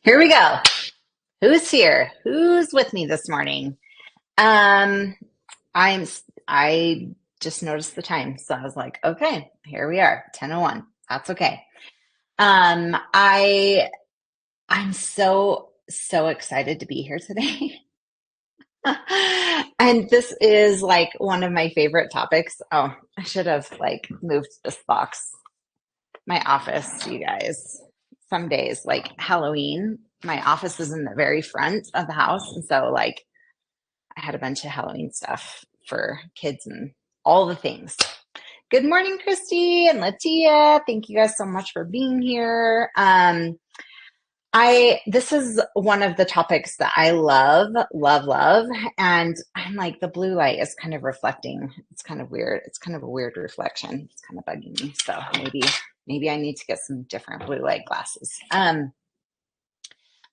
Here we go. Who's here? Who's with me this morning? Um, I'm I just noticed the time, so I was like, okay, here we are, 10:01. That's okay. I'm so excited to be here today. And this is like one of my favorite topics. Oh, I should have like moved this box. My office, you guys. Some days, like Halloween, my office is in the very front of the house, and so like I had a bunch of Halloween stuff for kids and all the things. Good morning, Christy and Latia. Thank you guys so much for being here. I This is one of the topics that I love, and I'm like the blue light is kind of reflecting. It's kind of weird. It's kind of a weird reflection. It's kind of bugging me. So maybe I need to get some different blue light glasses.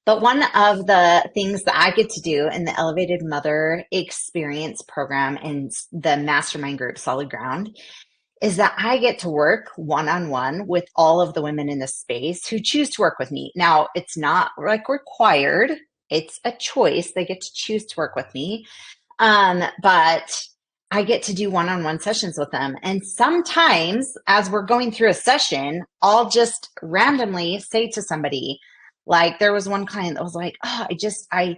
But one of the things that I get to do in the Elevated Mother Experience program in the mastermind group, Solid Ground, is that I get to work one on one with all of the women in this space who choose to work with me. Now, it's not like required, it's a choice. They get to choose to work with me. But I get to do one on one sessions with them. And sometimes, as we're going through a session, I'll just randomly say to somebody, like, there was one client that was like, oh, I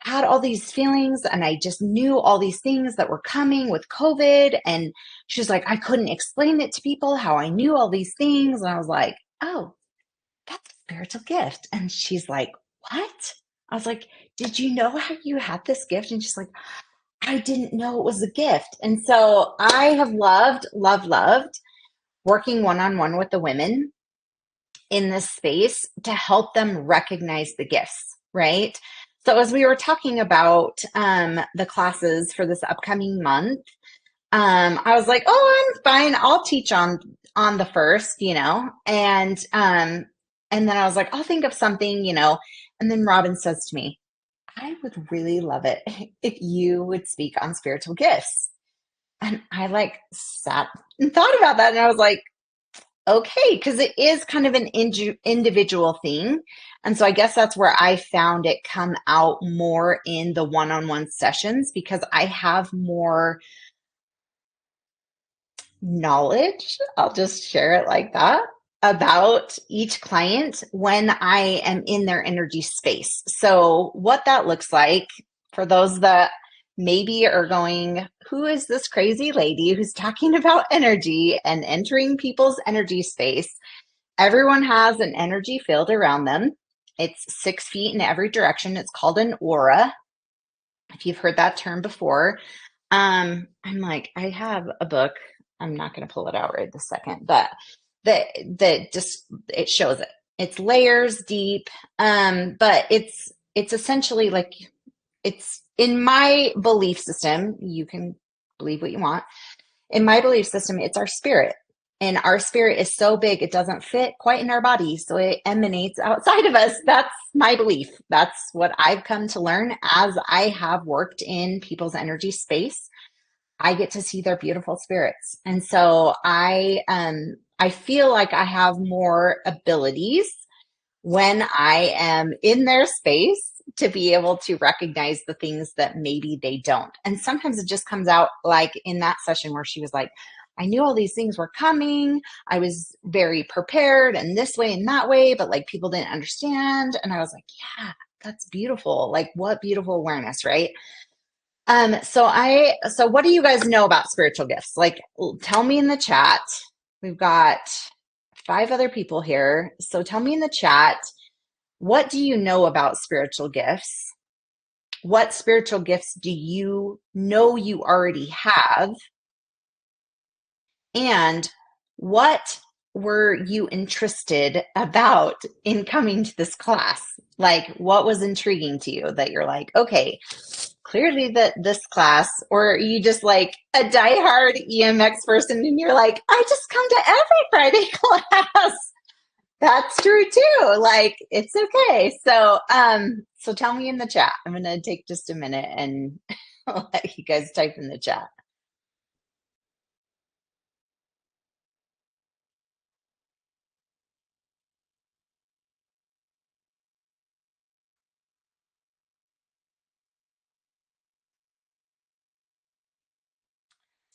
had all these feelings and I just knew all these things that were coming with COVID. And she was like, I couldn't explain it to people how I knew all these things. And I was like, oh, that's a spiritual gift. And she's like, what? I was like, did you know how you had this gift? And she's like, I didn't know it was a gift. And so I have loved working one on one with the women in this space to help them recognize the gifts, right? So as we were talking about the classes for this upcoming month, I was like, "Oh, I'm fine. I'll teach on the first, and then I was like, "I'll think of something." And then Robin says to me, "I would really love it if you would speak on spiritual gifts." And I like sat and thought about that, and I was like, okay, because it is kind of an individual thing. And so I guess that's where I found it come out more in the one on one sessions because I have more knowledge. I'll just share it like that about each client when I am in their energy space. So, what that looks like for those that maybe are going, who is this crazy lady who's talking about energy and entering people's energy space? Everyone has an energy field around them. It's 6 feet in every direction. It's called an aura. If you've heard that term before, I'm like, I have a book. I'm not going to pull it out right this second, but that just it shows it. It's layers deep, but it's essentially like it's in my belief system. You can believe what you want. In my belief system, it's our spirit. And our spirit is so big, it doesn't fit quite in our body. So it emanates outside of us. That's my belief. That's what I've come to learn as I have worked in people's energy space. I get to see their beautiful spirits. And so I feel like I have more abilities when I am in their space to be able to recognize the things that maybe they don't. And sometimes it just comes out like in that session where she was like, I knew all these things were coming. I was very prepared and this way and that way, but like people didn't understand. And I was like, yeah, that's beautiful. Like what beautiful awareness, right? So what do you guys know about spiritual gifts? Like tell me in the chat. We've got 5 other people here. So tell me in the chat, what do you know about spiritual gifts? What spiritual gifts do you know you already have? And what were you interested about in coming to this class? Like, what was intriguing to you that you're like, okay, clearly that this class, or you just like a diehard EMX person and you're like, I just come to every Friday class. That's true too. Like it's okay. So tell me in the chat. I'm gonna take just a minute and let you guys type in the chat.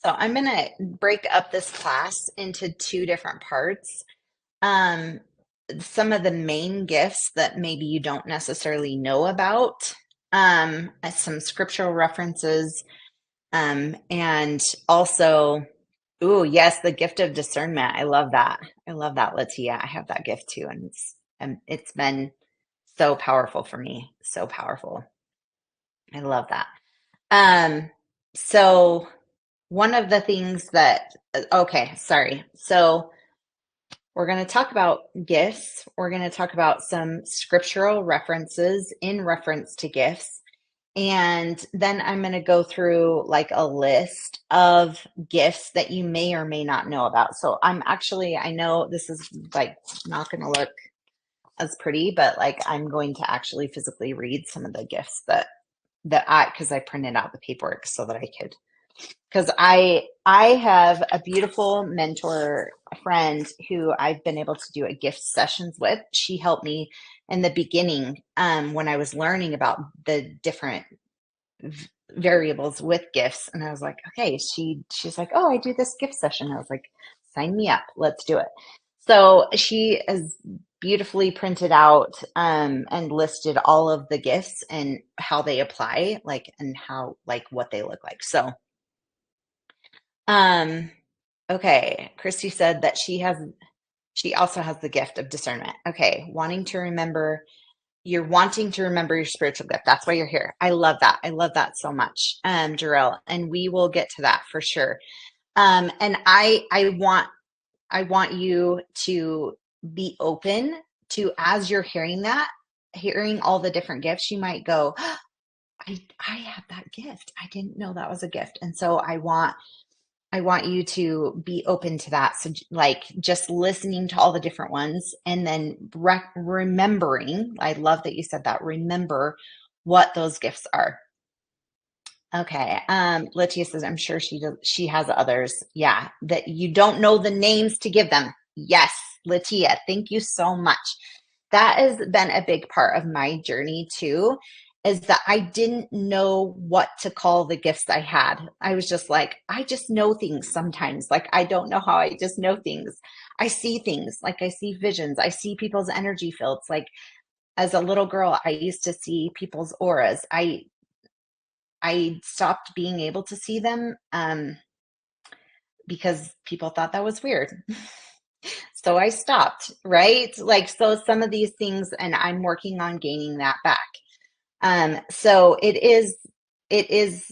So I'm going to break up this class into two different parts. Um, some of the main gifts that maybe you don't necessarily know about, some scriptural references, and also, ooh, yes, the gift of discernment. I love that. I love that, Latia. I have that gift too, and it's been so powerful for me. So powerful. I love that. Um, so one of the things that, okay, sorry. So we're going to talk about gifts. We're going to talk about some scriptural references in reference to gifts. And then I'm going to go through like a list of gifts that you may or may not know about. So I know this is like not going to look as pretty, but like I'm going to actually physically read some of the gifts because I printed out the paperwork so that I could, because I have a beautiful mentor friend who I've been able to do a gift sessions with. She helped me in the beginning when I was learning about the different variables with gifts, and I was like, okay, she's like, oh, I do this gift session. I was like, sign me up, let's do it. So she has beautifully printed out and listed all of the gifts and how they apply, like, and how, like, what they look like. So um okay, Christy said that she also has the gift of discernment. Okay, you're wanting to remember your spiritual gift. That's why you're here. I love that. I love that so much, Jarrell. And we will get to that for sure. And I want you to be open to, as you're hearing that, hearing all the different gifts, you might go, oh, I have that gift. I didn't know that was a gift. And so I want you to be open to that. So, like, just listening to all the different ones and then remembering. I love that you said that. Remember what those gifts are. Okay. Latia says, I'm sure she has others. Yeah, that you don't know the names to give them. Yes, Latia, thank you so much. That has been a big part of my journey too, is that I didn't know what to call the gifts I had. I was just like, I just know things sometimes. Like, I don't know how I just know things. I see things, like I see visions. I see people's energy fields. Like, as a little girl, I used to see people's auras. I stopped being able to see them because people thought that was weird. So I stopped, right? Like, so some of these things, and I'm working on gaining that back. So it is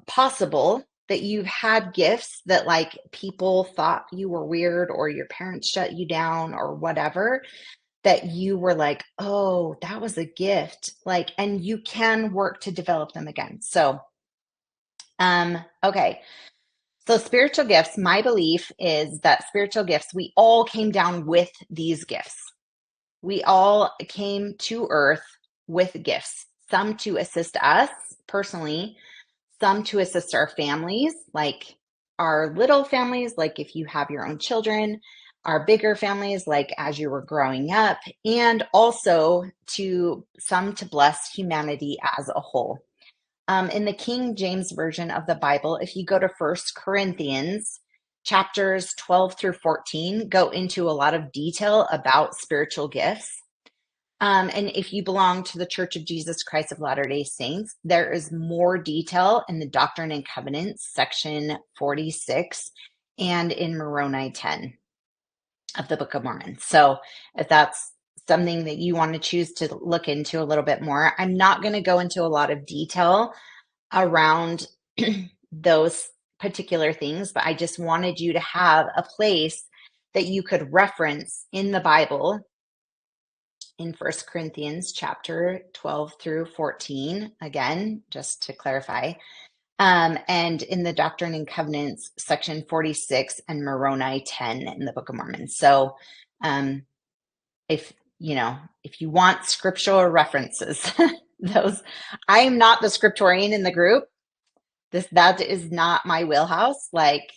possible that you've had gifts that, like, people thought you were weird or your parents shut you down or whatever, that you were like, oh, that was a gift. Like, and you can work to develop them again. So, okay. So spiritual gifts, my belief is that spiritual gifts, we all came down with these gifts. We all came to earth with gifts, some to assist us personally, some to assist our families, like our little families, like if you have your own children, our bigger families, like as you were growing up, and also to some to bless humanity as a whole. In the King James Version of the Bible, if you go to First Corinthians, chapters 12 through 14 go into a lot of detail about spiritual gifts. And if you belong to the Church of Jesus Christ of Latter-day Saints, there is more detail in the Doctrine and Covenants, section 46, and in Moroni 10 of the Book of Mormon. So if that's something that you want to choose to look into a little bit more, I'm not going to go into a lot of detail around those particular things, but I just wanted you to have a place that you could reference in the Bible in First Corinthians chapter 12 through 14, again, just to clarify, and in the Doctrine and Covenants, section 46, and Moroni 10 in the Book of Mormon. So if if you want scriptural references, those, I'm not the scriptorian in the group. That is not my wheelhouse. Like,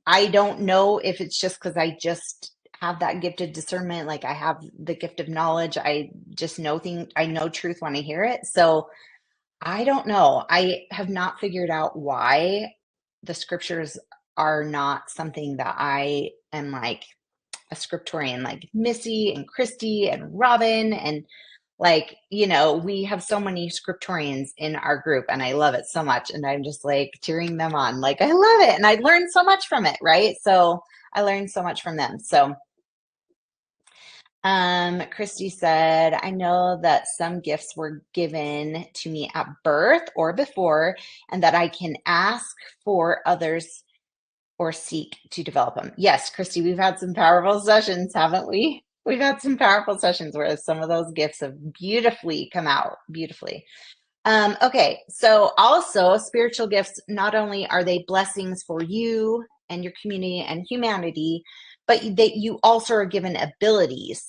I don't know if it's just because I just have that gifted discernment. Like, I have the gift of knowledge. I just know things. I know truth when I hear it. So I don't know. I have not figured out why the scriptures are not something that I am like a scriptorian, like Missy and Christy and Robin. And like, we have so many scriptorians in our group and I love it so much. And I'm just like cheering them on. Like, I love it. And I learned so much from it. Right. So I learned so much from them. So Christy said, I know that some gifts were given to me at birth or before, and that I can ask for others or seek to develop them. Yes, Christy, we've had some powerful sessions, haven't we? We've had some powerful sessions where some of those gifts have beautifully come out, beautifully. Okay, so also spiritual gifts, not only are they blessings for you and your community and humanity, but that you also are given abilities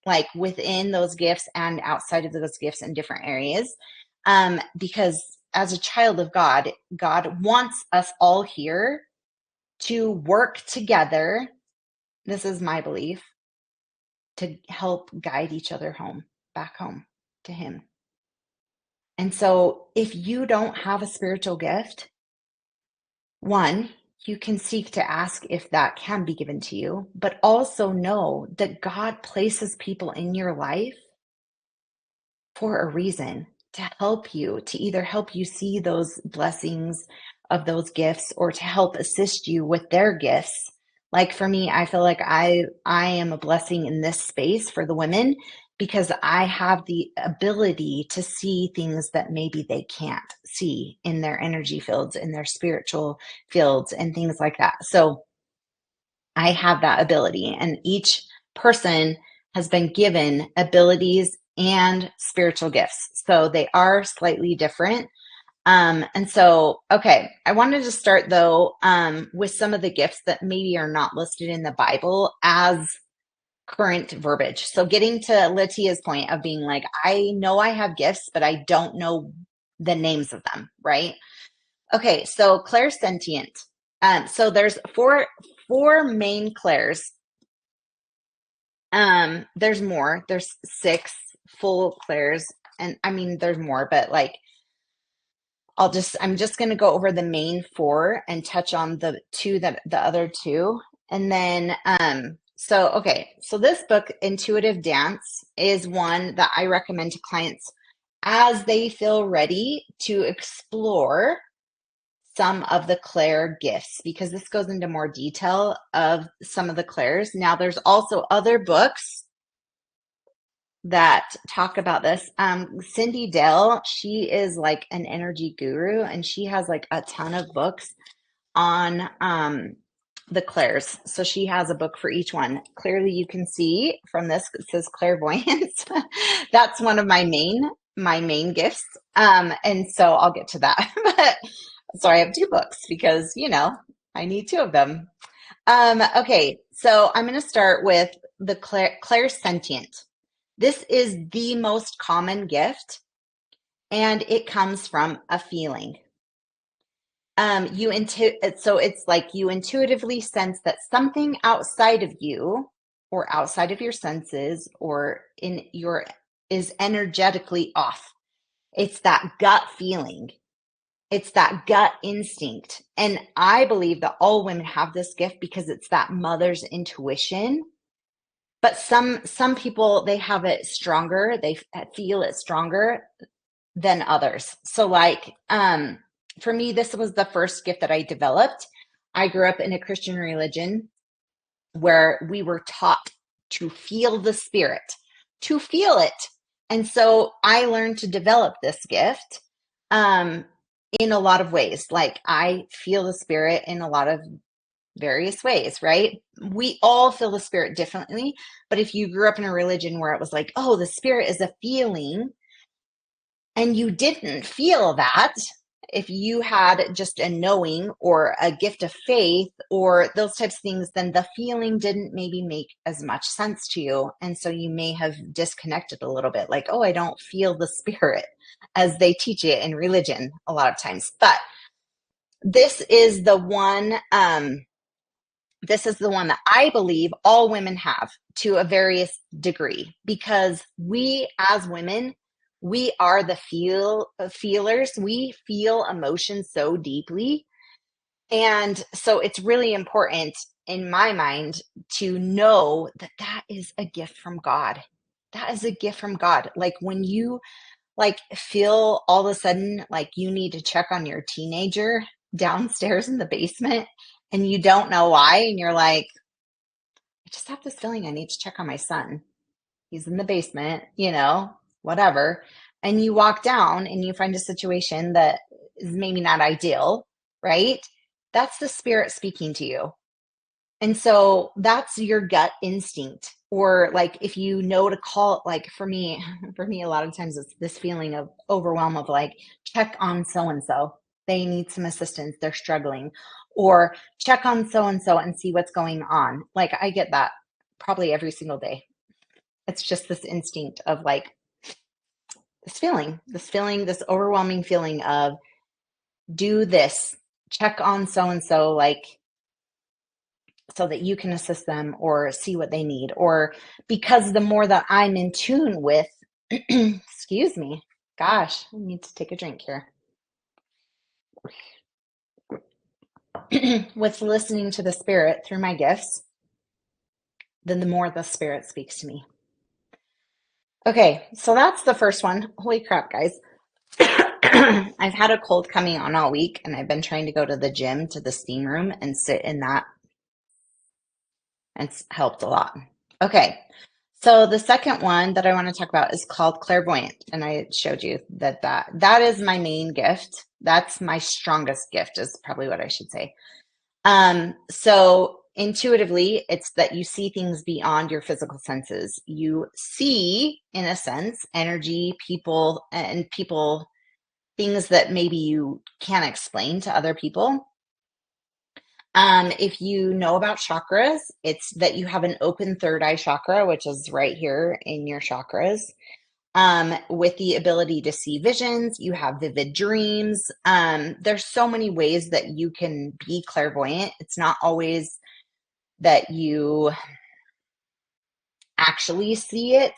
like within those gifts and outside of those gifts in different areas. Because as a child of God, God wants us all here to work together. This is my belief, to help guide each other back home to Him. And so if you don't have a spiritual gift, one, you can seek to ask if that can be given to you, but also know that God places people in your life for a reason, to help you, to either help you see those blessings of those gifts or to help assist you with their gifts. Like for me, I feel like I am a blessing in this space for the women because I have the ability to see things that maybe they can't see in their energy fields, in their spiritual fields, and things like that. So I have that ability, and each person has been given abilities and spiritual gifts. So they are slightly different. And so, okay, I wanted to start though with some of the gifts that maybe are not listed in the Bible as current verbiage. So getting to Latia's point of being like, I know I have gifts, but I don't know the names of them, right? Okay, so clairsentient. So there's four main clairs. There's more. There's 6 full clairs, and I mean there's more, but like I'm just going to go over the main 4 and touch on the other two. And then so this book, Intuitive Dance, is one that I recommend to clients as they feel ready to explore some of the clair gifts, because this goes into more detail of some of the clairs. Now there's also other books that talk about this. Cindy Dale, she is like an energy guru, and she has like a ton of books on the clairs. So she has a book for each one. Clearly you can see from this, it says clairvoyance. That's one of my main gifts. And so I'll get to that. But so I have 2 books because, I need 2 of them. Okay, so I'm going to start with the clairsentient. This is the most common gift, and it comes from a feeling. So it's like you intuitively sense that something outside of you or outside of your senses or is energetically off. It's that gut feeling. It's that gut instinct. And I believe that all women have this gift because it's that mother's intuition. But some people, they have it stronger. They feel it stronger than others. So like, for me, this was the first gift that I developed. I grew up in a Christian religion where we were taught to feel the spirit, to feel it. And so I learned to develop this gift in a lot of ways. Like I feel the spirit in a lot of various ways, right? We all feel the spirit differently. But if you grew up in a religion where it was like, oh, the spirit is a feeling, and you didn't feel that, if you had just a knowing or a gift of faith or those types of things, then the feeling didn't maybe make as much sense to you. And so you may have disconnected a little bit, like, oh, I don't feel the spirit as they teach it in religion a lot of times. But this is the one that I believe all women have to a various degree, because we as women, we are the feelers. We feel emotions so deeply And so it's really important in my mind to know that that is a gift from God. That is a gift from God. Like when you like feel all of a sudden like you need to check on your teenager downstairs in the basement and you don't know why, and you're like, I just have this feeling I need to check on my son. He's in the basement, whatever. And you walk down and you find a situation that is maybe not ideal, right? That's the spirit speaking to you. And so that's your gut instinct. Or like if you know to call, like for me, a lot of times it's this feeling of overwhelm of like, check on so and so. They need some assistance. They're struggling. Or check on so and see what's going on. Like I get that probably every single day. It's just this instinct of like this overwhelming feeling of do this, check on so and so, like so that you can assist them or see what they need. Or because the more that I'm in tune with, excuse me, gosh, I need to take a drink here. With listening to the spirit through my gifts, then the more the spirit speaks to me. Okay, so that's the first one. Holy crap, guys. I've had a cold coming on all week, and I've been trying to go to the gym, to the steam room, and sit in that. It's helped a lot. Okay, so the second one that I want to talk about is called clairvoyant, and I showed you that is my main gift. That's my strongest gift, is probably what I should say. So intuitively, it's that you see things beyond your physical senses. You see, in a sense, energy, people, things that maybe you can't explain to other people. If you know about chakras, it's that you have an open third eye chakra, which is right here in your chakras. With the ability to see visions, you have vivid dreams. There's so many ways that you can be clairvoyant. It's not always that you actually see it.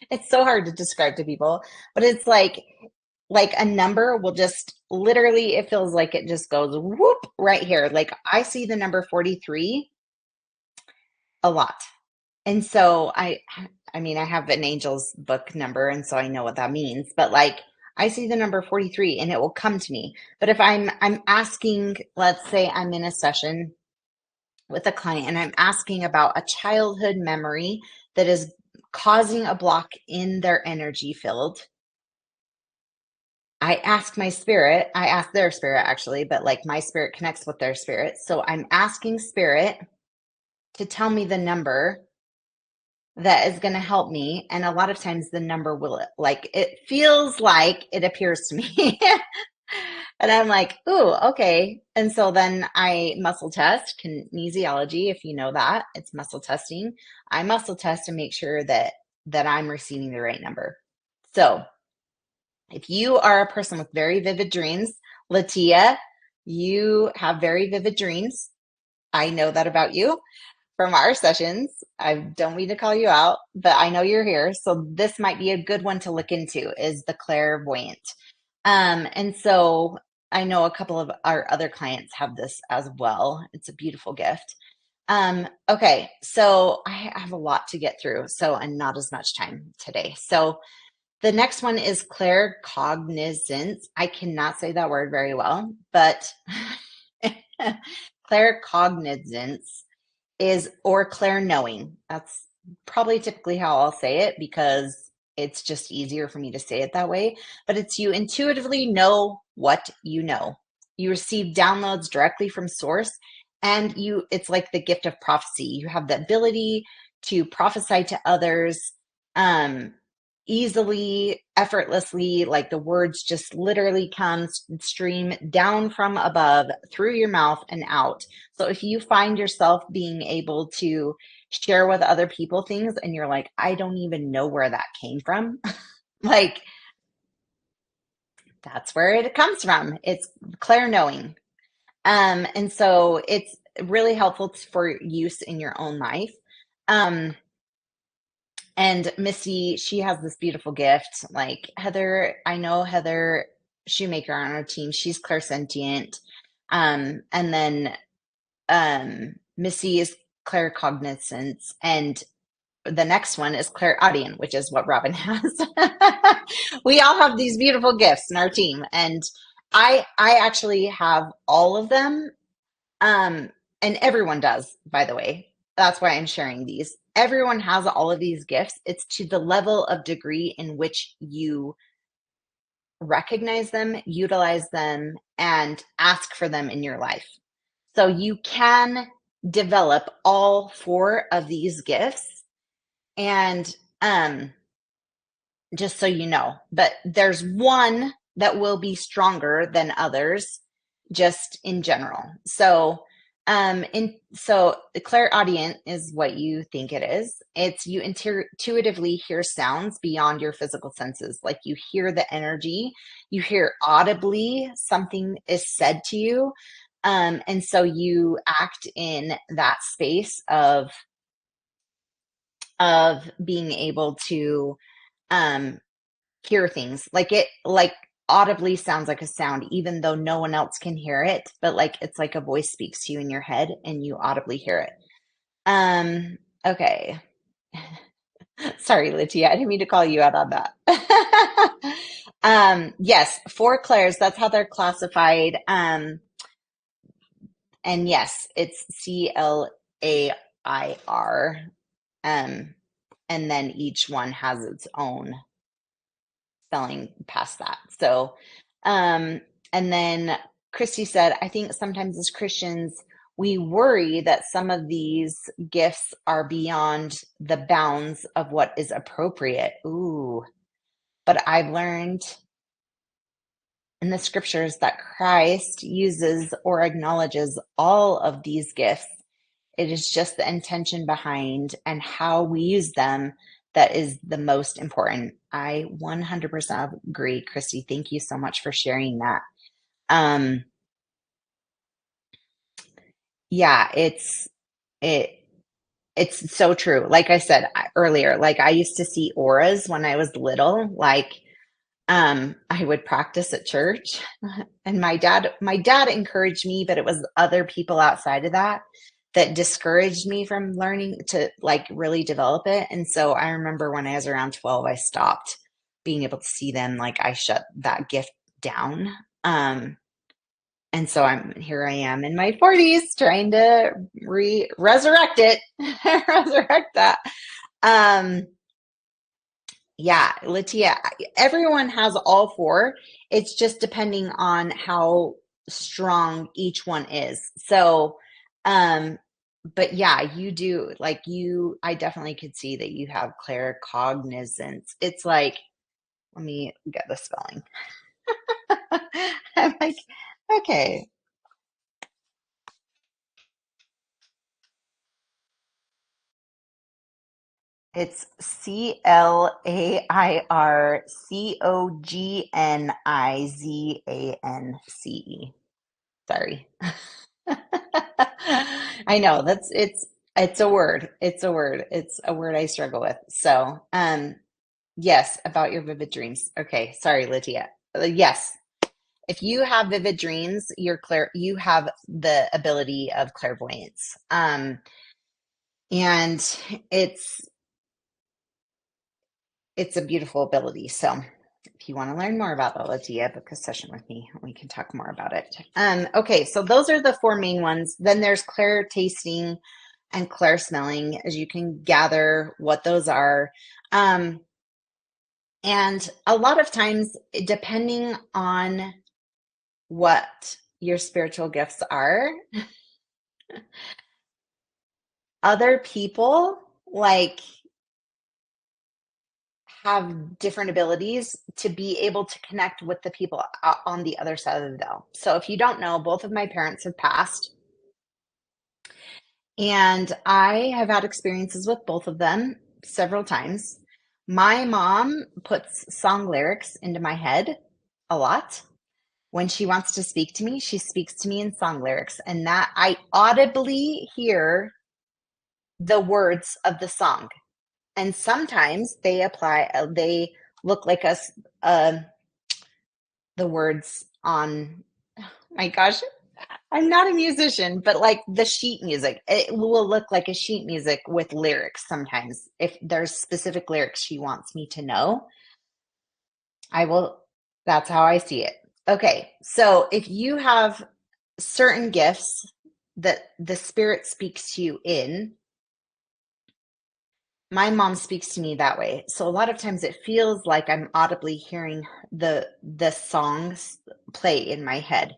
It's so hard to describe to people, but it's like a number will just literally, it feels like it just goes whoop right here. Like I see the number 43 a lot. And so I mean, I have an angel's book number, and so I know what that means, but like I see the number 43 and it will come to me. But if I'm asking, let's say I'm in a session with a client and I'm asking about a childhood memory that is causing a block in their energy field, I ask their spirit actually, but like my spirit connects with their spirit. So I'm asking spirit to tell me the number that is going to help me. And a lot of times the number will, like, it feels like it appears to me. And I'm like, ooh, okay. And so then I muscle test, kinesiology, if you know that, it's muscle testing. I muscle test to make sure that I'm receiving the right number. So if you are a person with very vivid dreams, Latia, you have very vivid dreams. I know that about you from our sessions. I don't mean to call you out, but I know you're here. So this might be a good one to look into, is the clairvoyant. And so I know a couple of our other clients have this as well. It's a beautiful gift. Okay, so I have a lot to get through, so and not as much time today. So the next one is claircognizance. I cannot say that word very well, but claircognizance is, or clair-knowing. That's probably typically how I'll say it because it's just easier for me to say it that way. But it's you intuitively know what you know. You receive downloads directly from source, and it's like the gift of prophecy. You have the ability to prophesy to others easily, effortlessly, like the words just literally come, stream down from above through your mouth and out. So if you find yourself being able to share with other people things and you're like, I don't even know where that came from, like that's where it comes from. It's clair knowing. And so it's really helpful for use in your own life. And Missy, she has this beautiful gift. Like Heather, I know Heather Shoemaker on our team. She's clairsentient. And then Missy is claircognizance, and the next one is clairaudient, which is what Robin has. We all have these beautiful gifts in our team, and I actually have all of them. And everyone does, by the way. That's why I'm sharing these. Everyone has all of these gifts. It's to the level of degree in which you recognize them, utilize them, and ask for them in your life. So you can develop all four of these gifts. And just so you know, but there's one that will be stronger than others just in general. So so the clairaudient is what you think it is. It's you intuitively hear sounds beyond your physical senses. Like you hear the energy, you hear audibly something is said to you. And so you act in that space of being able to um hear things, like it like audibly sounds like a sound even though no one else can hear it, but like it's like a voice speaks to you in your head and you audibly hear it. Okay. Sorry, Lydia, I didn't mean to call you out on that. Yes, four clairs, that's how they're classified. And yes, it's CLAIR. And then each one has its own spelling past that. So, and then Christy said, I think sometimes as Christians, we worry that some of these gifts are beyond the bounds of what is appropriate. Ooh, but I've learned in the scriptures that Christ uses or acknowledges all of these gifts. It is just the intention behind and how we use them that is the most important. I 100% agree, Christy. Thank you so much for sharing that. Um, yeah, it it's so true. Like I said earlier, like I used to see auras when I was little. Like I would practice at church, and my dad encouraged me, but it was other people outside of that that discouraged me from learning to like really develop it. And so I remember when I was around 12, I stopped being able to see them. Like I shut that gift down. And so I am in my 40s trying to resurrect it, resurrect that. Um, yeah, Latia, everyone has all four. It's just depending on how strong each one is. So, but yeah, you do like I definitely could see that you have claircognizance. It's like, let me get the spelling. I'm like, okay, it's CLAIRCOGNIZANCE. Sorry. I know it's a word. It's a word. It's a word I struggle with. So, yes, about your vivid dreams. Okay, sorry, Lydia. Yes, if you have vivid dreams, you have the ability of clairvoyance. And it's it's a beautiful ability. So if you want to learn more about that, Lydia, book a session with me. We can talk more about it. Okay, so those are the four main ones. Then there's clair tasting and clair smelling, as you can gather what those are. And a lot of times, depending on what your spiritual gifts are, other people like have different abilities to be able to connect with the people on the other side of the veil. So if you don't know, both of my parents have passed, and I have had experiences with both of them several times. My mom puts song lyrics into my head a lot. When she wants to speak to me, she speaks to me in song lyrics, and that I audibly hear the words of the song. And sometimes they look like us, uh, the words on, my gosh, I'm not a musician, but like the sheet music, it will look like a sheet music with lyrics sometimes. If there's specific lyrics she wants me to know, I will, that's how I see it. Okay, so if you have certain gifts that the spirit speaks to you in, my mom speaks to me that way. So a lot of times it feels like I'm audibly hearing the songs play in my head.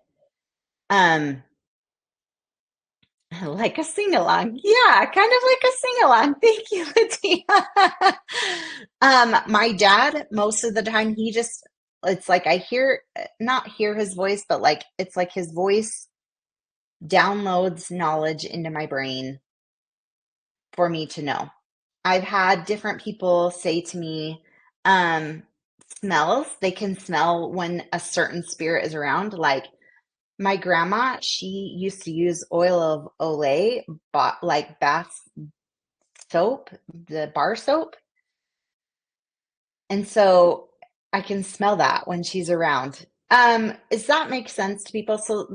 Um, like a sing-along. Yeah, kind of like a sing-along. Thank you, Latia. My dad, most of the time, he just, it's like I hear, not hear his voice, but like it's like his voice downloads knowledge into my brain for me to know. I've had different people say to me, um, smells, they can smell when a certain spirit is around. Like my grandma, she used to use oil of Olay, like bath soap, the bar soap. And so I can smell that when she's around. Does that make sense to people? So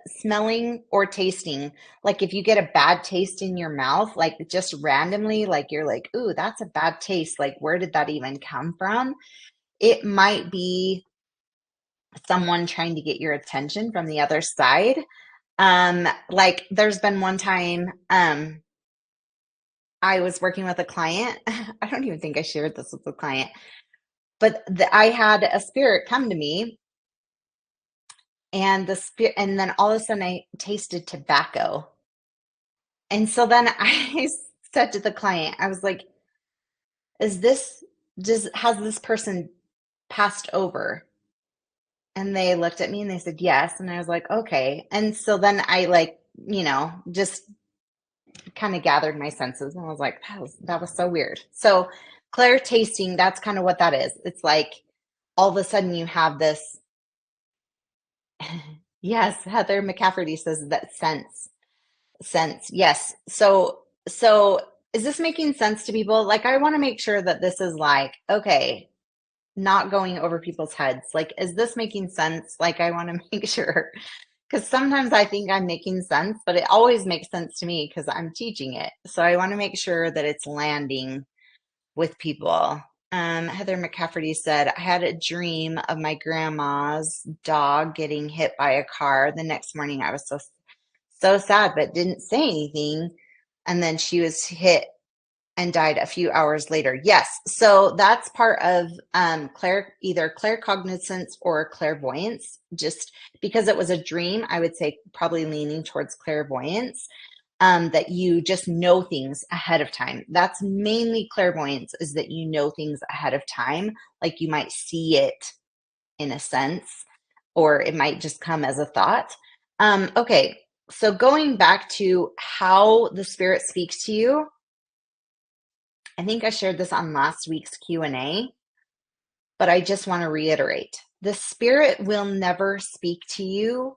smelling or tasting, like if you get a bad taste in your mouth, like just randomly, like you're like, ooh, that's a bad taste. Like, where did that even come from? It might be someone trying to get your attention from the other side. Like there's been one time, I was working with a client. I don't even think I shared this with the client, but I had a spirit come to me, and the spirit, and then all of a sudden I tasted tobacco. And so then I said to the client, I was like, is this, has this person passed over? And they looked at me and they said, yes. And I was like, okay. And so then I like, just kind of gathered my senses and I was like, that was so weird. So clair tasting, that's kind of what that is. It's like all of a sudden you have this, yes, Heather McCafferty says that sense. Yes. So is this making sense to people? Like I want to make sure that this is like, okay, not going over people's heads. Like, is this making sense? Like I want to make sure. Because sometimes I think I'm making sense, but it always makes sense to me because I'm teaching it. So I want to make sure that it's landing with people. Heather McCafferty said, I had a dream of my grandma's dog getting hit by a car. The next morning I was so sad, but didn't say anything. And then she was hit and died a few hours later. Yes. So that's part of either claircognizance or clairvoyance. Just because it was a dream, I would say probably leaning towards clairvoyance, that you just know things ahead of time. That's mainly clairvoyance, is that you know things ahead of time. Like you might see it in a sense, or it might just come as a thought. Okay. So going back to how the spirit speaks to you, I think I shared this on last week's Q&A, but I just want to reiterate. The spirit will never speak to you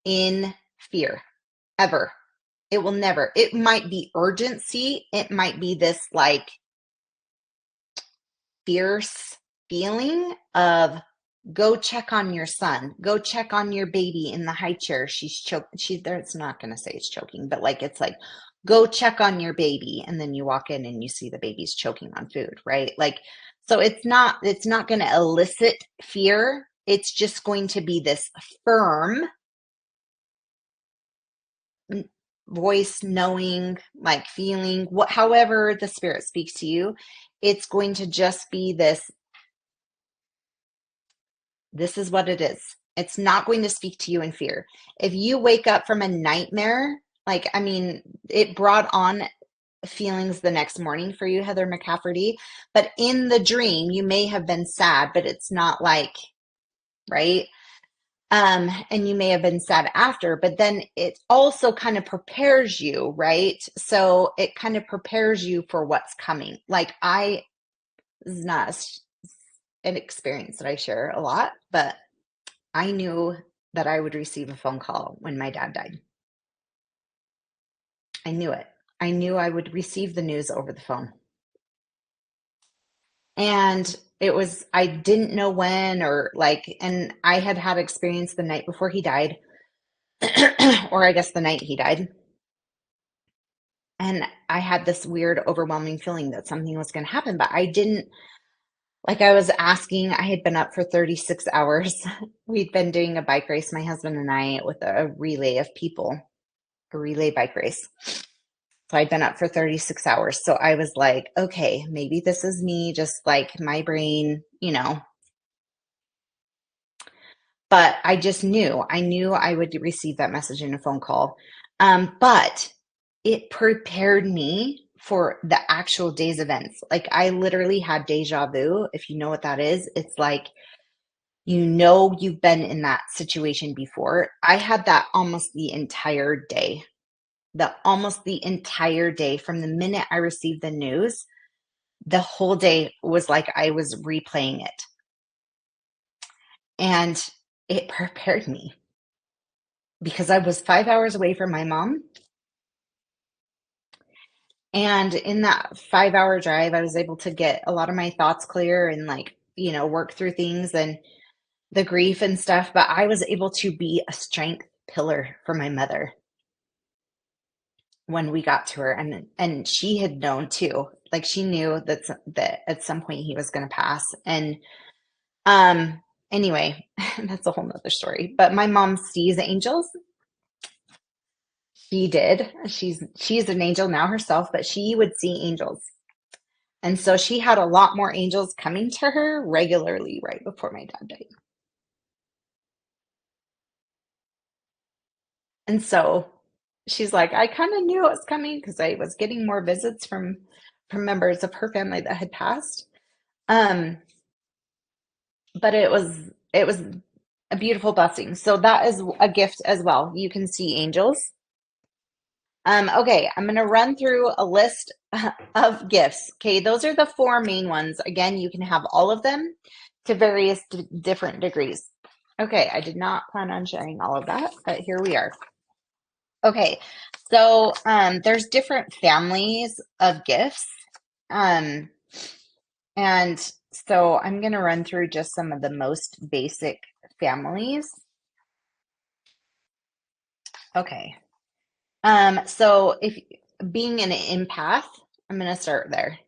in fear, ever. It will never. It might be urgency. It might be this like fierce feeling of go check on your son, go check on your baby in the high chair. She's choking. It's not going to say it's choking, but like it's like go check on your baby, and then you walk in and you see the baby's choking on food, right? Like, so it's not going to elicit fear. It's just going to be this firm voice, knowing, like feeling, however the spirit speaks to you. It's going to just be this is what it is. It's not going to speak to you in fear. If you wake up from a nightmare, like, I mean, it brought on feelings the next morning for you, Heather McCafferty, but in the dream, you may have been sad, but it's not like, right? And you may have been sad after, but then it also kind of prepares you, right? So it kind of prepares you for what's coming. Like this is not an experience that I share a lot, but I knew that I would receive a phone call when my dad died. I knew it. I knew I would receive the news over the phone. And I didn't know when, or like, and I had had experience the night before he died or I guess the night he died. And I had this weird, overwhelming feeling that something was going to happen, but I didn't, like I was asking, I had been up for 36 hours. We'd been doing a bike race, my husband and I, with a relay of people, a relay bike race. So I'd been up for 36 hours. So I was like, okay, maybe this is me, just like my brain, but I just knew, I knew I would receive that message in a phone call. But it prepared me for the actual day's events. Like I literally had deja vu. If you know what that is, it's like, you've been in that situation before. I had that almost the entire day. Almost the entire day from the minute I received the news, the whole day was like I was replaying it. And it prepared me because I was 5 hours away from my mom. And in that 5 hour drive, I was able to get a lot of my thoughts clear and like, work through things and the grief and stuff. But I was able to be a strength pillar for my mother when we got to her. And she had known too. Like she knew that at some point he was going to pass. And anyway, that's a whole nother story. But my mom sees angels. She did. She's an angel now herself, but she would see angels. And so she had a lot more angels coming to her regularly right before my dad died. And so she's like, I kind of knew it was coming because I was getting more visits from members of her family that had passed. Um, but it was a beautiful blessing. So that is a gift as well. You can see angels. Okay, I'm going to run through a list of gifts. Okay, those are the four main ones. Again, you can have all of them to various different degrees. Okay, I did not plan on sharing all of that, but here we are. Okay, so there's different families of gifts. Um, and so I'm going to run through just some of the most basic families. Okay. So if being an empath, I'm going to start there.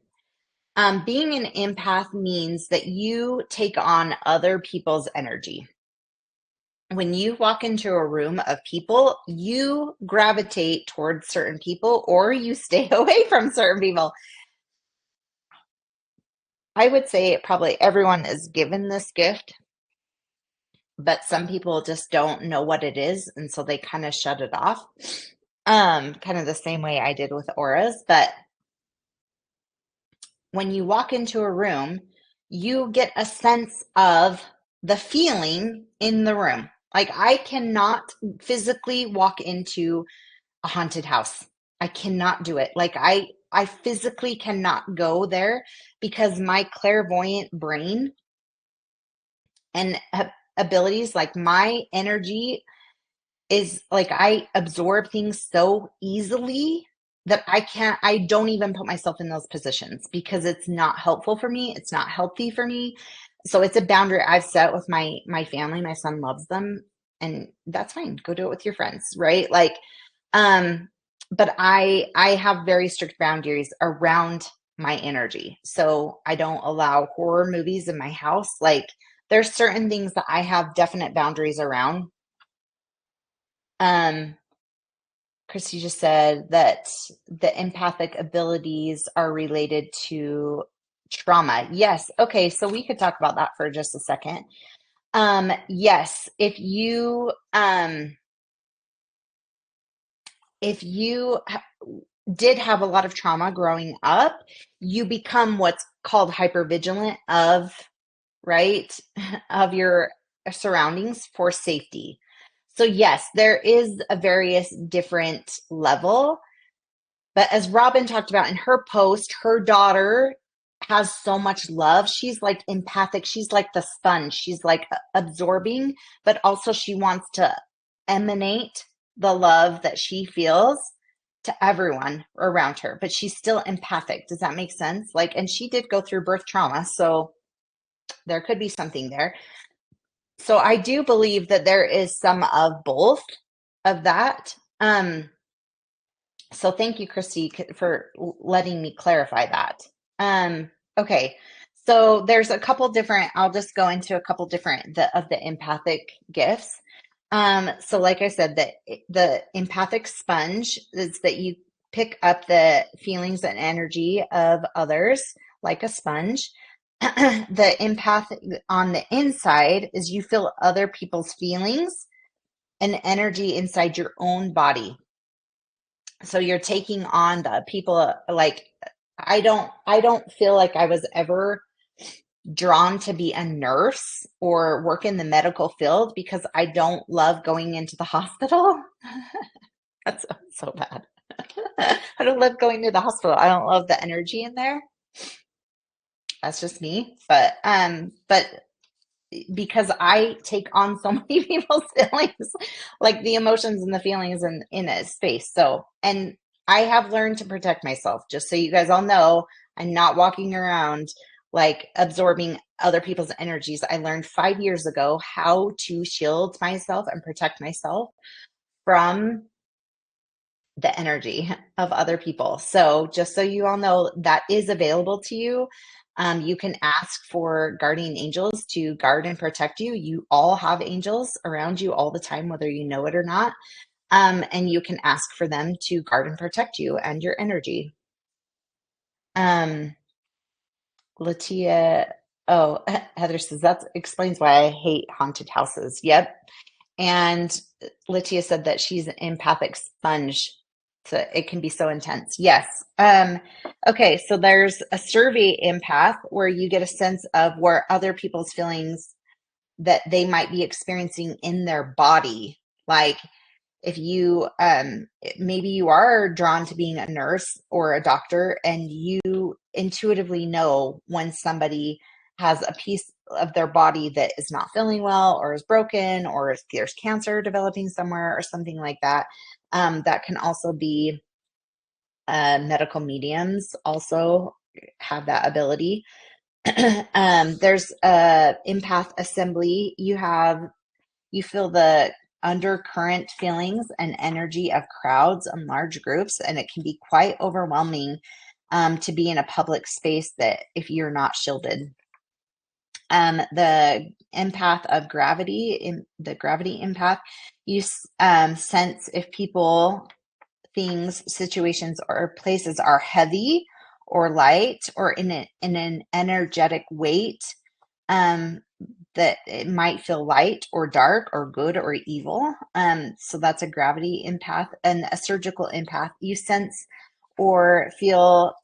Being an empath means that you take on other people's energy. When you walk into a room of people, you gravitate towards certain people or you stay away from certain people. I would say probably everyone is given this gift, but some people just don't know what it is, and so they kind of shut it off. Kind of the same way I did with auras, but when you walk into a room, you get a sense of the feeling in the room. Like I cannot physically walk into a haunted house. I cannot do it. Like I physically cannot go there because my clairvoyant brain and abilities, like my energy is like I absorb things so easily that I don't even put myself in those positions because it's not helpful for me. It's not healthy for me. So it's a boundary I've set with my family. My son loves them and that's fine. Go do it with your friends, right? Like, um, but I have very strict boundaries around my energy. So I don't allow horror movies in my house. Like there's certain things that I have definite boundaries around. Um, Christy just said that the empathic abilities are related to trauma. Yes. Okay. So we could talk about that for just a second. Yes. If you did have a lot of trauma growing up, you become what's called hypervigilant of, right, of your surroundings for safety. So yes, there is a various different level. But as Robin talked about in her post, her daughter has so much love. She's like empathic. She's like the sponge. She's like absorbing, but also she wants to emanate the love that she feels to everyone around her. But she's still empathic. Does that make sense? Like, and she did go through birth trauma. So there could be something there. So I do believe that there is some of both. of that. So thank you, Christy, for letting me clarify that. Okay, so there's a couple different, I'll just go into a couple different of the empathic gifts. So like I said, the empathic sponge is that you pick up the feelings and energy of others like a sponge. The empathic on the inside is you feel other people's feelings and energy inside your own body. So you're taking on the people, like I don't feel like I was ever drawn to be a nurse or work in the medical field because I don't love going into the hospital. That's so bad. I don't love going to the hospital. I don't love the energy in there. That's just me. But because I take on so many people's feelings, like the emotions and the feelings in a space. So, and I have learned to protect myself, just so you guys all know, I'm not walking around like absorbing other people's energies. I learned 5 years ago how to shield myself and protect myself from the energy of other people. So just so you all know, that is available to you. You can ask for guardian angels to guard and protect you. You all have angels around you all the time, whether you know it or not. And you can ask for them to guard and protect you and your energy. Latia, oh, Heather says that explains why I hate haunted houses. Yep. And Latia said that she's an empathic sponge. So it can be so intense. Yes. Okay. So there's a survey empath where you get a sense of where other people's feelings that they might be experiencing in their body. Like if you, maybe you are drawn to being a nurse or a doctor and you intuitively know when somebody has a piece of their body that is not feeling well or is broken or if there's cancer developing somewhere or something like that. That can also be medical mediums also have that ability. There's a empath assembly. You feel the undercurrent feelings and energy of crowds and large groups, and it can be quite overwhelming to be in a public space that if you're not shielded. The empath of gravity, the gravity empath, you sense if people, things, situations, or places are heavy or light or in an energetic weight. That it might feel light or dark or good or evil. So that's a gravity empath. And a surgical empath, you sense or feel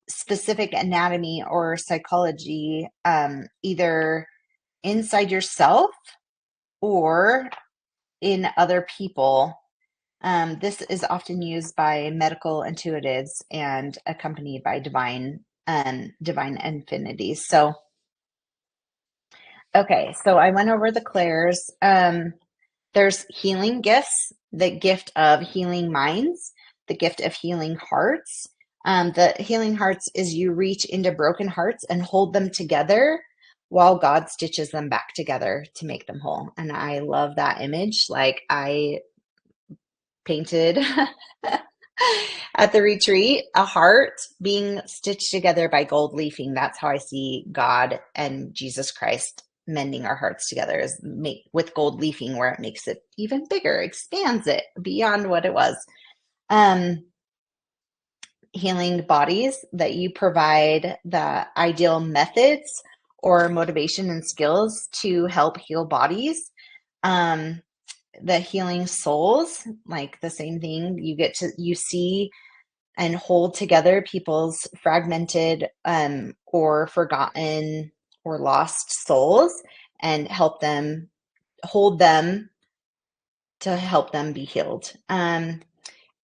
specific anatomy or psychology, either inside yourself or in other people. This is often used by medical intuitives and accompanied by divine infinities. So, okay, so I went over the clairs. There's healing gifts, the gift of healing minds, the gift of healing hearts. The healing hearts is you reach into broken hearts and hold them together while God stitches them back together to make them whole. And I love that image. Like I painted at the retreat, a heart being stitched together by gold leafing. That's how I see God and Jesus Christ mending our hearts together is with gold leafing, where it makes it even bigger, expands it beyond what it was. Healing bodies, that you provide the ideal methods or motivation and skills to help heal bodies. The healing souls, like the same thing, you see and hold together people's fragmented or forgotten or lost souls and hold them to help them be healed.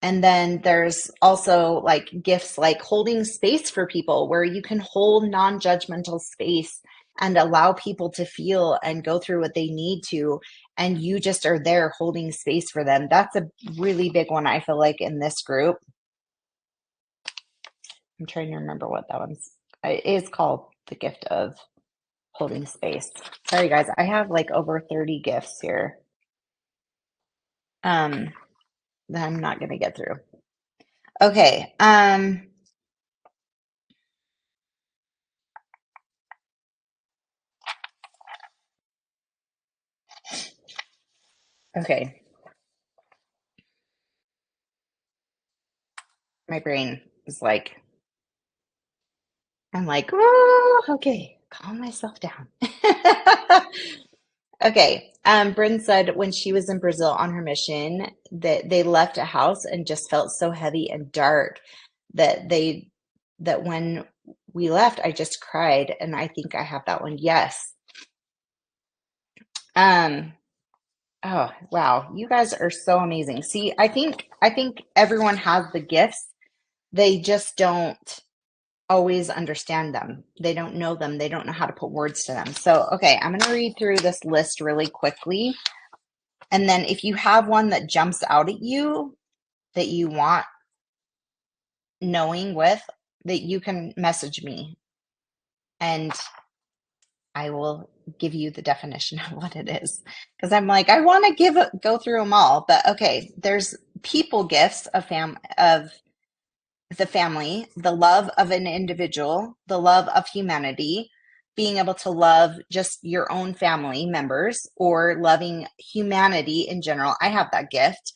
And then there's also like gifts like holding space for people, where you can hold non-judgmental space and allow people to feel and go through what they need to. And you just are there holding space for them. That's a really big one, I feel like, in this group. I'm trying to remember what that one's. It is called the gift of holding space. Sorry, guys. I have like over 30 gifts here. that I'm not going to get through. Okay. Okay. My brain is like, I'm like, oh, okay, calm myself down. Okay. Bryn said when she was in Brazil on her mission that they left a house and just felt so heavy and dark that that when we left, I just cried. And I think I have that one. Yes. Um, oh, wow. You guys are so amazing. See, I think everyone has the gifts. They just don't always understand them. They don't know them. They don't know how to put words to them. So, okay, I'm going to read through this list really quickly. And then if you have one that jumps out at you that you want knowing with, that you can message me and I will give you the definition of what it is. Because I'm like, I want to go through them all. But okay, there's people gifts of the family, the love of an individual, the love of humanity, being able to love just your own family members or loving humanity in general. I have that gift.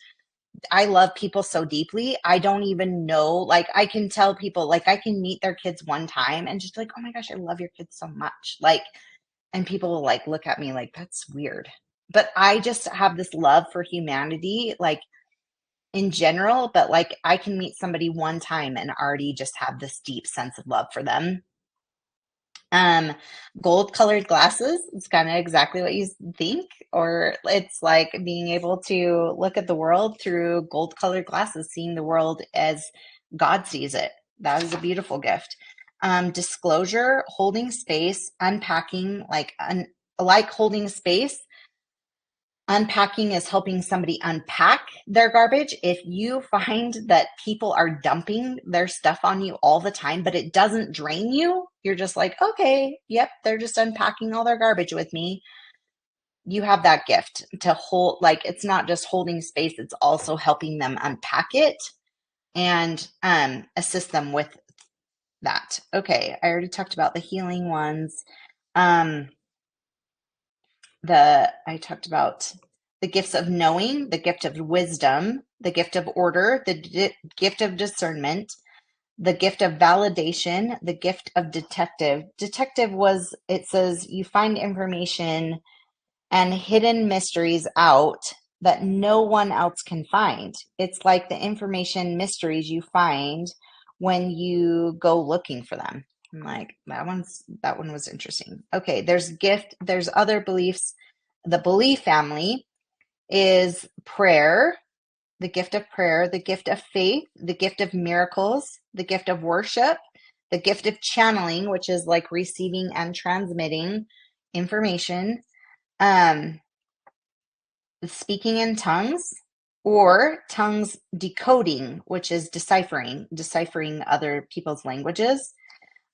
I love people so deeply. I don't even know, like, I can tell people, like, I can meet their kids one time and just like, oh my gosh, I love your kids so much. Like, and people will like look at me like, that's weird. But I just have this love for humanity, like, in general, but like I can meet somebody one time and already just have this deep sense of love for them. Um, Gold colored glasses, it's kind of exactly what you think, or it's like being able to look at the world through gold colored glasses, seeing the world as God sees it. That is a beautiful gift. Disclosure, holding space, unpacking, like holding space. Unpacking is helping somebody unpack their garbage. If you find that people are dumping their stuff on you all the time, but it doesn't drain you, you're just like, okay, yep, they're just unpacking all their garbage with me. You have that gift to hold, like, it's not just holding space, it's also helping them unpack it and assist them with that. Okay, I already talked about the healing ones. Um, I talked about the gifts of knowing, the gift of wisdom, the gift of order, the gift of discernment, the gift of validation, the gift of detective. Detective was, it says you find information and hidden mysteries out that no one else can find. It's like the information mysteries you find when you go looking for them. I'm like, that one was interesting. Okay, there's other beliefs. The belief family is prayer, the gift of prayer, the gift of faith, the gift of miracles, the gift of worship, the gift of channeling, which is like receiving and transmitting information, um, speaking in tongues, or tongues decoding, which is deciphering other people's languages.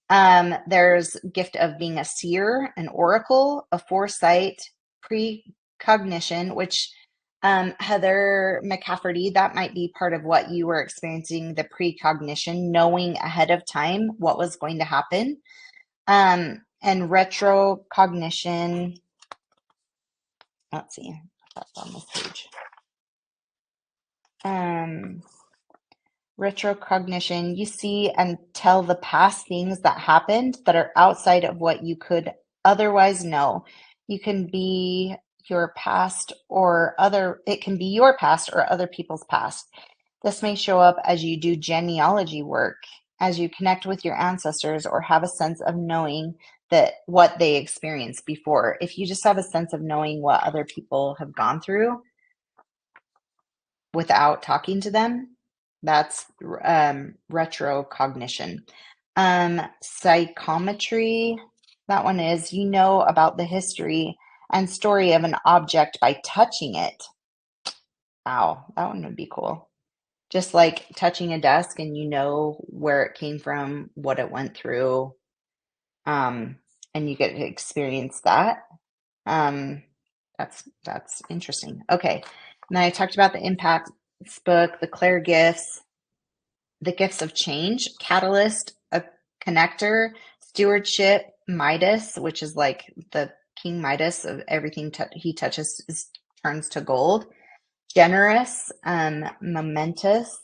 There's gift of being a seer, an oracle, a foresight, precognition, which Heather McCafferty, that might be part of what you were experiencing, the precognition, knowing ahead of time what was going to happen. And retrocognition, let's see, that's on this page. Um, Retrocognition, you see and tell the past things that happened that are outside of what you could otherwise know. You can be your past or other, it can be your past or other people's past. This may show up as you do genealogy work, as you connect with your ancestors or have a sense of knowing that what they experienced before. If you just have a sense of knowing what other people have gone through without talking to them, that's retrocognition. Psychometry, that one is you know about the history and story of an object by touching it. Wow, that one would be cool. Just like touching a desk and you know where it came from, what it went through, um, and you get to experience that. Um, that's interesting. Okay. And then I talked about the this book, The Claire Gifts, The Gifts of Change, Catalyst, a Connector, Stewardship, Midas, which is like the King Midas of everything he touches turns to gold, Generous, Momentous,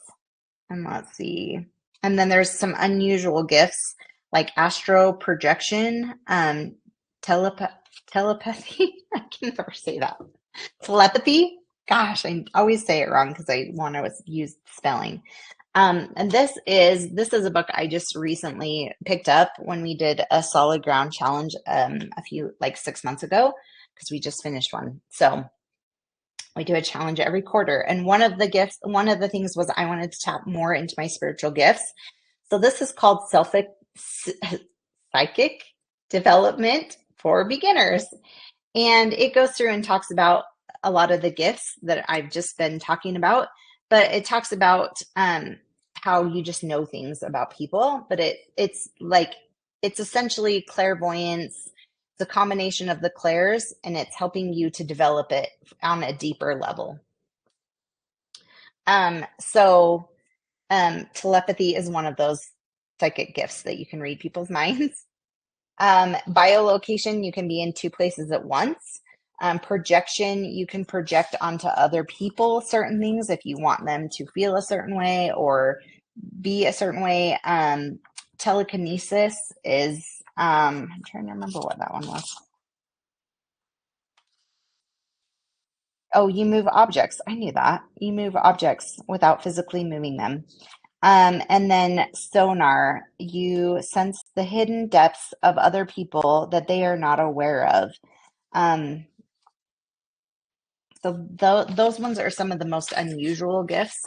and let's see. And then there's some unusual gifts like astro projection, telepa telepathy. I can never say that. Telepathy. Gosh, I always say it wrong because I want to use spelling. And this is a book I just recently picked up when we did a solid ground challenge a few like 6 months ago because we just finished one. So we do a challenge every quarter. And one of the things was I wanted to tap more into my spiritual gifts. So this is called Psychic Development for Beginners. And it goes through and talks about a lot of the gifts that I've just been talking about, but it talks about how you just know things about people, but it's essentially clairvoyance. It's a combination of the clairs, and it's helping you to develop it on a deeper level. So telepathy is one of those psychic gifts that you can read people's minds. Biolocation, you can be in two places at once. Projection, you can project onto other people certain things if you want them to feel a certain way or be a certain way. Telekinesis is, I'm trying to remember what that one was. Oh, you move objects. I knew that. You move objects without physically moving them. And then sonar, you sense the hidden depths of other people that they are not aware of. Um, so those ones are some of the most unusual gifts.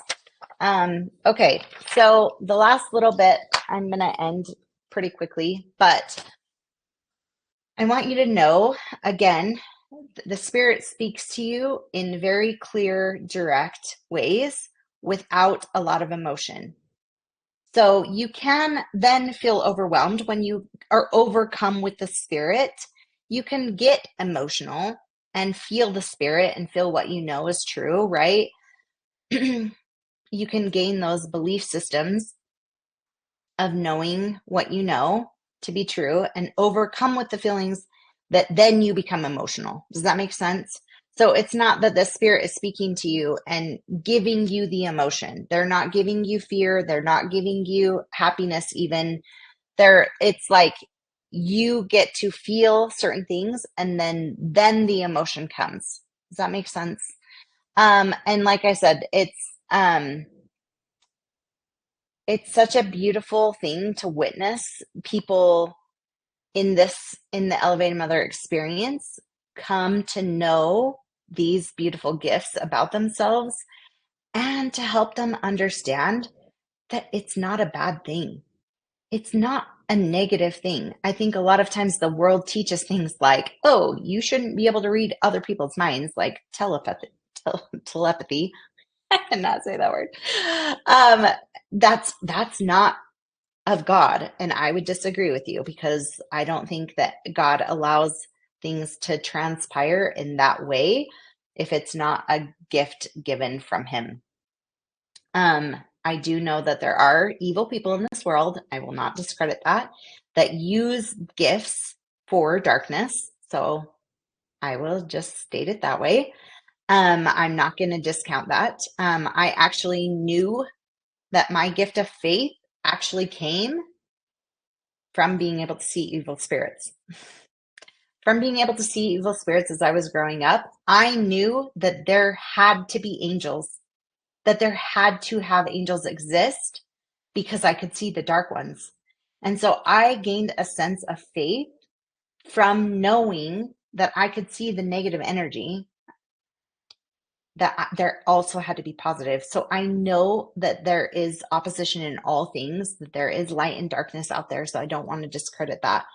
Okay, so the last little bit, I'm going to end pretty quickly, but I want you to know, again, the Spirit speaks to you in very clear, direct ways without a lot of emotion. So you can then feel overwhelmed when you are overcome with the Spirit. You can get emotional and feel the Spirit and feel what you know is true, right? You can gain those belief systems of knowing what you know to be true and overcome with the feelings that then you become emotional. Does that make sense? So it's not that the Spirit is speaking to you and giving you the emotion. They're not giving you fear. They're not giving you happiness even. It's like you get to feel certain things and then the emotion comes. Does that make sense? And like I said, it's such a beautiful thing to witness people in the Elevated Mother experience come to know these beautiful gifts about themselves and to help them understand that it's not a bad thing. It's not a negative thing. I think a lot of times the world teaches things like, oh, you shouldn't be able to read other people's minds, like telepathy. I cannot say that word. Um, that's not of God. And I would disagree with you because I don't think that God allows things to transpire in that way if it's not a gift given from Him. I do know that there are evil people in this world. I will not discredit that use gifts for darkness. So I will just state it that way. I'm not going to discount that. I actually knew that my gift of faith actually came from being able to see evil spirits. From being able to see evil spirits as I was growing up, I knew that there had to be angels, that there had to have angels exist because I could see the dark ones. And so I gained a sense of faith from knowing that I could see the negative energy, that there also had to be positive. So I know that there is opposition in all things, that there is light and darkness out there. So I don't want to discredit that.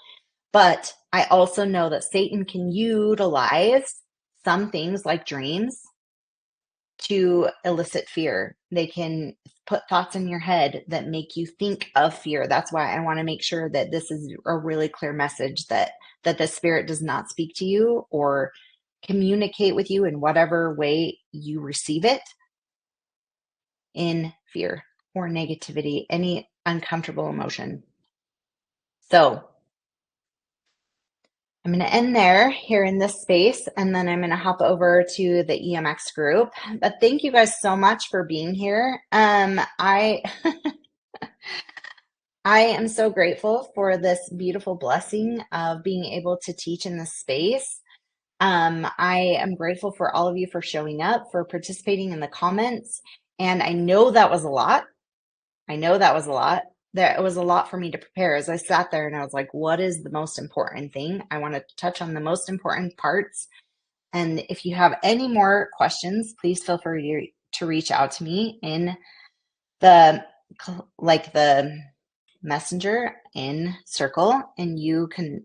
But I also know that Satan can utilize some things like dreams to elicit fear. They can put thoughts in your head that make you think of fear. That's why I want to make sure that this is a really clear message that the Spirit does not speak to you or communicate with you in whatever way you receive it. in fear or negativity, any uncomfortable emotion. So I'm going to end there here in this space, and then I'm going to hop over to the EMX group. But thank you guys so much for being here. I am so grateful for this beautiful blessing of being able to teach in this space. I am grateful for all of you for showing up, for participating in the comments. And I know that was a lot. I know that was a lot. That was a lot for me to prepare as I sat there and I was like, what is the most important thing? I want to touch on the most important parts. And if you have any more questions, please feel free to reach out to me in the the messenger in Circle, and you can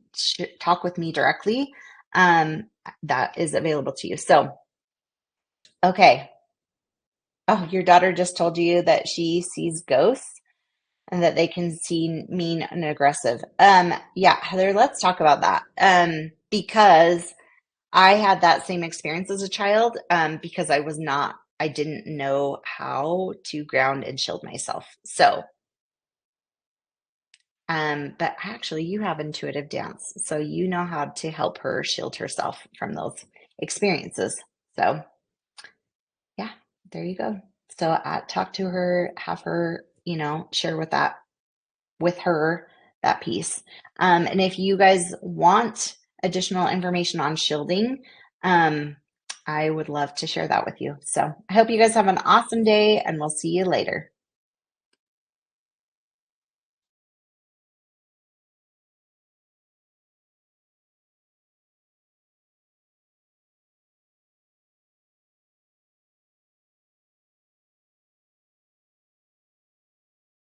talk with me directly. That is available to you. So, okay. Oh, your daughter just told you that she sees ghosts and that they can seem mean and aggressive. Yeah, Heather, let's talk about that. Because I had that same experience as a child, because I didn't know how to ground and shield myself. So, but actually you have intuitive dance, so you know how to help her shield herself from those experiences. So yeah, there you go. So talk to her, have her, share with her that piece. And if you guys want additional information on shielding, I would love to share that with you. So I hope you guys have an awesome day, and we'll see you later.